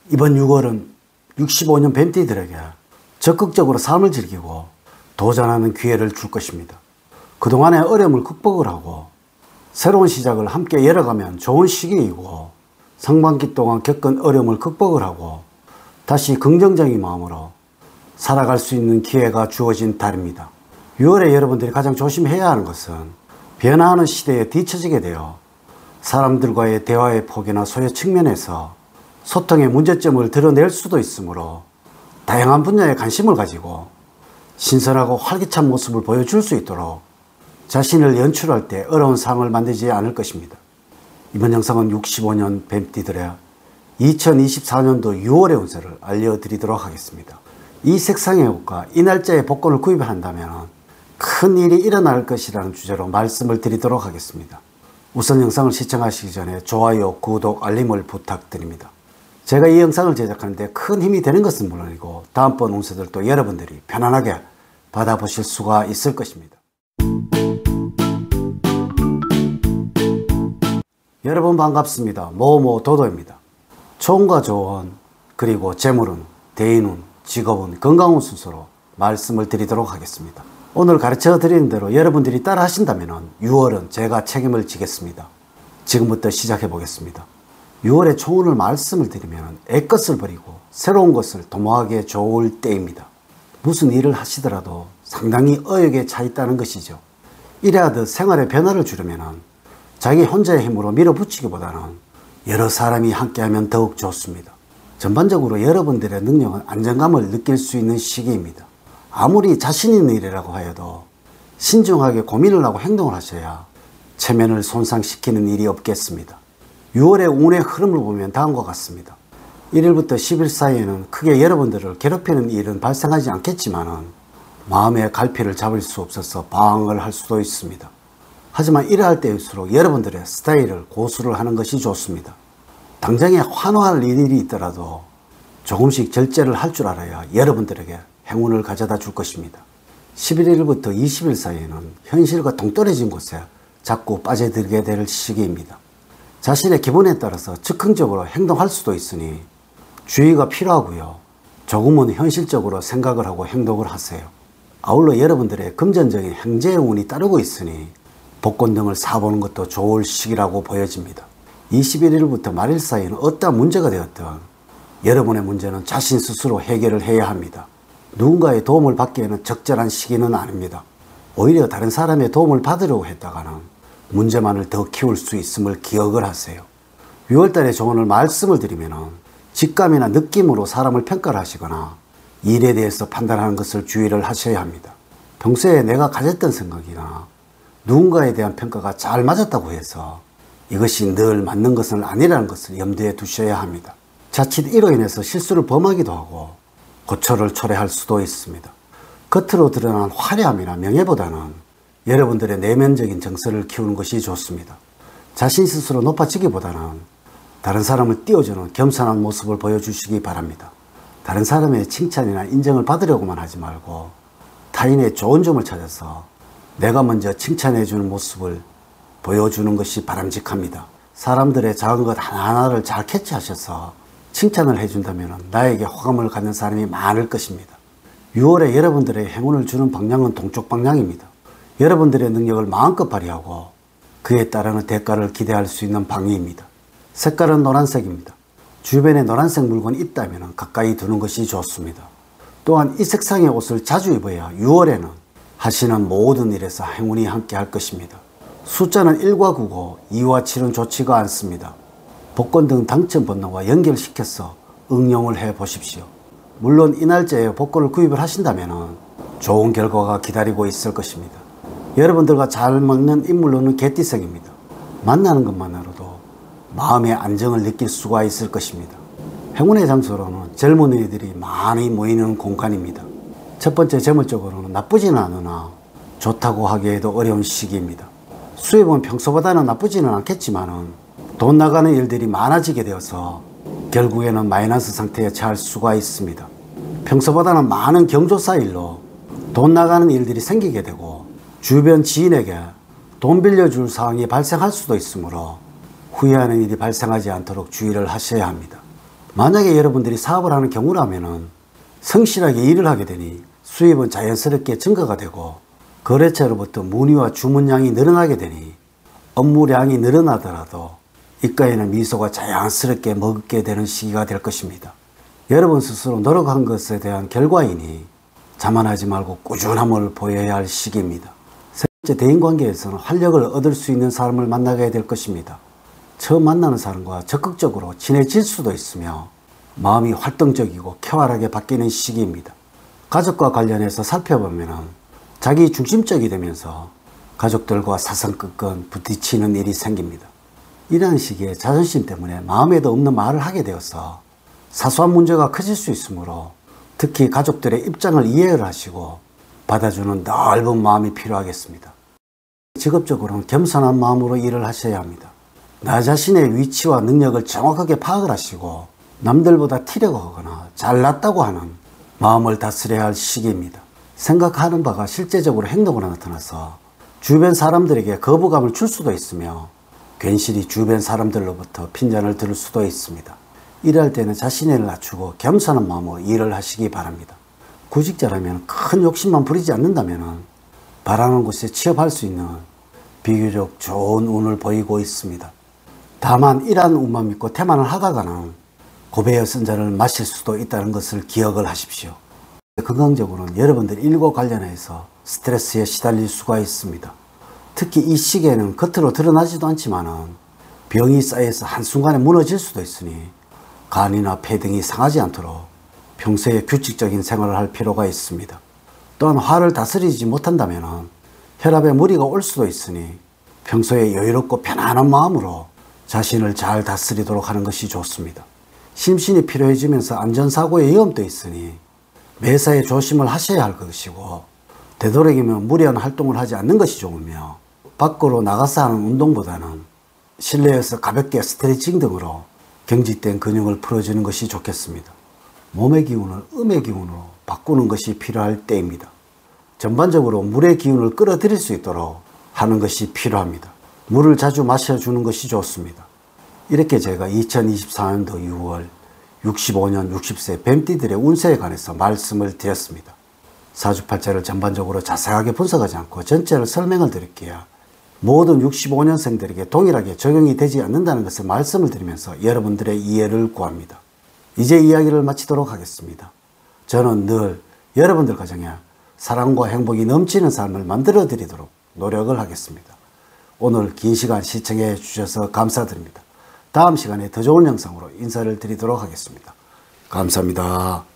이번 6월은 65년 뱀띠들에게 적극적으로 삶을 즐기고 도전하는 기회를 줄 것입니다. 그동안의 어려움을 극복을 하고 새로운 시작을 함께 열어가면 좋은 시기이고, 상반기 동안 겪은 어려움을 극복을 하고 다시 긍정적인 마음으로 살아갈 수 있는 기회가 주어진 달입니다. 6월에 여러분들이 가장 조심해야 하는 것은 변화하는 시대에 뒤처지게 되어 사람들과의 대화의 폭이나 소외 측면에서 소통의 문제점을 드러낼 수도 있으므로 다양한 분야에 관심을 가지고 신선하고 활기찬 모습을 보여줄 수 있도록 자신을 연출할 때 어려운 상황을 만들지 않을 것입니다. 이번 영상은 65년 뱀띠들의 2024년도 6월의 운세를 알려드리도록 하겠습니다. 이 색상의 옷과 이 날짜에 복권을 구입한다면 큰 일이 일어날 것이라는 주제로 말씀을 드리도록 하겠습니다. 우선 영상을 시청하시기 전에 좋아요, 구독, 알림을 부탁드립니다. 제가 이 영상을 제작하는데 큰 힘이 되는 것은 물론이고 다음번 운세들도 여러분들이 편안하게 받아보실 수가 있을 것입니다. 여러분 반갑습니다. 모모도도입니다. 총과 조언, 그리고 재물운, 대인운, 직업운, 건강운 순서로 말씀을 드리도록 하겠습니다. 오늘 가르쳐 드리는 대로 여러분들이 따라 하신다면 6월은 제가 책임을 지겠습니다. 지금부터 시작해 보겠습니다. 6월에 총운을 말씀을 드리면 애것을 버리고 새로운 것을 도모하기에 좋을 때입니다. 무슨 일을 하시더라도 상당히 의욕에 차 있다는 것이죠. 이래하듯 생활에 변화를 주려면 자기 혼자의 힘으로 밀어붙이기보다는 여러 사람이 함께하면 더욱 좋습니다. 전반적으로 여러분들의 능력은 안정감을 느낄 수 있는 시기입니다. 아무리 자신 있는 일이라고 하여도 신중하게 고민을 하고 행동을 하셔야 체면을 손상시키는 일이 없겠습니다. 6월의 운의 흐름을 보면 다음과 같습니다. 1일부터 10일 사이에는 크게 여러분들을 괴롭히는 일은 발생하지 않겠지만 마음의 갈피를 잡을 수 없어서 방황을 할 수도 있습니다. 하지만 이러할 때일수록 여러분들의 스타일을 고수를 하는 것이 좋습니다. 당장에 환호할 일이 있더라도 조금씩 절제를 할 줄 알아야 여러분들에게 행운을 가져다 줄 것입니다. 11일부터 20일 사이에는 현실과 동떨어진 곳에 자꾸 빠져들게 될 시기입니다. 자신의 기분에 따라서 즉흥적으로 행동할 수도 있으니 주의가 필요하고요. 조금은 현실적으로 생각을 하고 행동을 하세요. 아울러 여러분들의 금전적인 행재의 운이 따르고 있으니 복권 등을 사보는 것도 좋을 시기라고 보여집니다. 21일부터 말일 사이에는 어떠한 문제가 되었든 여러분의 문제는 자신 스스로 해결을 해야 합니다. 누군가의 도움을 받기에는 적절한 시기는 아닙니다. 오히려 다른 사람의 도움을 받으려고 했다가는 문제만을 더 키울 수 있음을 기억을 하세요. 6월달에 조언을 말씀을 드리면 직감이나 느낌으로 사람을 평가를 하시거나 일에 대해서 판단하는 것을 주의를 하셔야 합니다. 평소에 내가 가졌던 생각이나 누군가에 대한 평가가 잘 맞았다고 해서 이것이 늘 맞는 것은 아니라는 것을 염두에 두셔야 합니다. 자칫 이로 인해서 실수를 범하기도 하고 고초를 초래할 수도 있습니다. 겉으로 드러난 화려함이나 명예보다는 여러분들의 내면적인 정서를 키우는 것이 좋습니다. 자신 스스로 높아지기보다는 다른 사람을 띄워주는 겸손한 모습을 보여주시기 바랍니다. 다른 사람의 칭찬이나 인정을 받으려고만 하지 말고 타인의 좋은 점을 찾아서 내가 먼저 칭찬해주는 모습을 보여주는 것이 바람직합니다. 사람들의 작은 것 하나하나를 잘 캐치하셔서 칭찬을 해준다면 나에게 호감을 갖는 사람이 많을 것입니다. 6월에 여러분들의 행운을 주는 방향은 동쪽 방향입니다. 여러분들의 능력을 마음껏 발휘하고 그에 따르는 대가를 기대할 수 있는 방위입니다. 색깔은 노란색입니다. 주변에 노란색 물건이 있다면 가까이 두는 것이 좋습니다. 또한 이 색상의 옷을 자주 입어야 6월에는 하시는 모든 일에서 행운이 함께 할 것입니다. 숫자는 1과 9고 2와 7은 좋지가 않습니다. 복권 등 당첨 번호와 연결시켜서 응용을 해 보십시오. 물론 이 날짜에 복권을 구입을 하신다면 좋은 결과가 기다리고 있을 것입니다. 여러분들과 잘 맞는 인물로는 개띠색입니다. 만나는 것만으로도 마음의 안정을 느낄 수가 있을 것입니다. 행운의 장소로는 젊은이들이 많이 모이는 공간입니다. 첫 번째 재물적으로는 나쁘지는 않으나 좋다고 하기에도 어려운 시기입니다. 수입은 평소보다는 나쁘지는 않겠지만 돈 나가는 일들이 많아지게 되어서 결국에는 마이너스 상태에 처할 수가 있습니다. 평소보다는 많은 경조사 일로 돈 나가는 일들이 생기게 되고 주변 지인에게 돈 빌려줄 상황이 발생할 수도 있으므로 후회하는 일이 발생하지 않도록 주의를 하셔야 합니다. 만약에 여러분들이 사업을 하는 경우라면은 성실하게 일을 하게 되니 수입은 자연스럽게 증가가 되고 거래처로부터 문의와 주문량이 늘어나게 되니 업무량이 늘어나더라도 입가에는 미소가 자연스럽게 머금게 되는 시기가 될 것입니다. 여러분 스스로 노력한 것에 대한 결과이니 자만하지 말고 꾸준함을 보여야 할 시기입니다. 세 번째, 대인관계에서는 활력을 얻을 수 있는 사람을 만나게 될 것입니다. 처음 만나는 사람과 적극적으로 친해질 수도 있으며 마음이 활동적이고 쾌활하게 바뀌는 시기입니다. 가족과 관련해서 살펴보면 자기 중심적이 되면서 가족들과 사성끈끈 부딪히는 일이 생깁니다. 이러한 시기에 자존심 때문에 마음에도 없는 말을 하게 되어서 사소한 문제가 커질 수 있으므로 특히 가족들의 입장을 이해를 하시고 받아주는 넓은 마음이 필요하겠습니다. 직업적으로는 겸손한 마음으로 일을 하셔야 합니다. 나 자신의 위치와 능력을 정확하게 파악을 하시고 남들보다 튀려고 하거나 잘났다고 하는 마음을 다스려야 할 시기입니다. 생각하는 바가 실제적으로 행동으로 나타나서 주변 사람들에게 거부감을 줄 수도 있으며 괜시리 주변 사람들로부터 핀잔을 들을 수도 있습니다. 일할 때는 자신을 낮추고 겸손한 마음으로 일을 하시기 바랍니다. 구직자라면 큰 욕심만 부리지 않는다면 바라는 곳에 취업할 수 있는 비교적 좋은 운을 보이고 있습니다. 다만 이러한 운만 믿고 태만을 하다가는 고배의 선자를 마실 수도 있다는 것을 기억을 하십시오. 건강적으로는 여러분들 일과 관련해서 스트레스에 시달릴 수가 있습니다. 특히 이 시기에는 겉으로 드러나지도 않지만 병이 쌓여서 한순간에 무너질 수도 있으니 간이나 폐 등이 상하지 않도록 평소에 규칙적인 생활을 할 필요가 있습니다. 또한 화를 다스리지 못한다면 혈압에 무리가 올 수도 있으니 평소에 여유롭고 편안한 마음으로 자신을 잘 다스리도록 하는 것이 좋습니다. 심신이 피로해지면서 안전사고의 위험도 있으니 매사에 조심을 하셔야 할 것이고 되도록이면 무리한 활동을 하지 않는 것이 좋으며 밖으로 나가서 하는 운동보다는 실내에서 가볍게 스트레칭 등으로 경직된 근육을 풀어주는 것이 좋겠습니다. 몸의 기운을 음의 기운으로 바꾸는 것이 필요할 때입니다. 전반적으로 물의 기운을 끌어들일 수 있도록 하는 것이 필요합니다. 물을 자주 마셔주는 것이 좋습니다. 이렇게 제가 2024년도 6월 65년 60세 뱀띠들의 운세에 관해서 말씀을 드렸습니다. 사주팔자를 전반적으로 자세하게 분석하지 않고 전체를 설명을 드릴게요. 모든 65년생들에게 동일하게 적용이 되지 않는다는 것을 말씀을 드리면서 여러분들의 이해를 구합니다. 이제 이야기를 마치도록 하겠습니다. 저는 늘 여러분들 가정에 사랑과 행복이 넘치는 삶을 만들어 드리도록 노력을 하겠습니다. 오늘 긴 시간 시청해 주셔서 감사드립니다. 다음 시간에 더 좋은 영상으로 인사를 드리도록 하겠습니다. 감사합니다.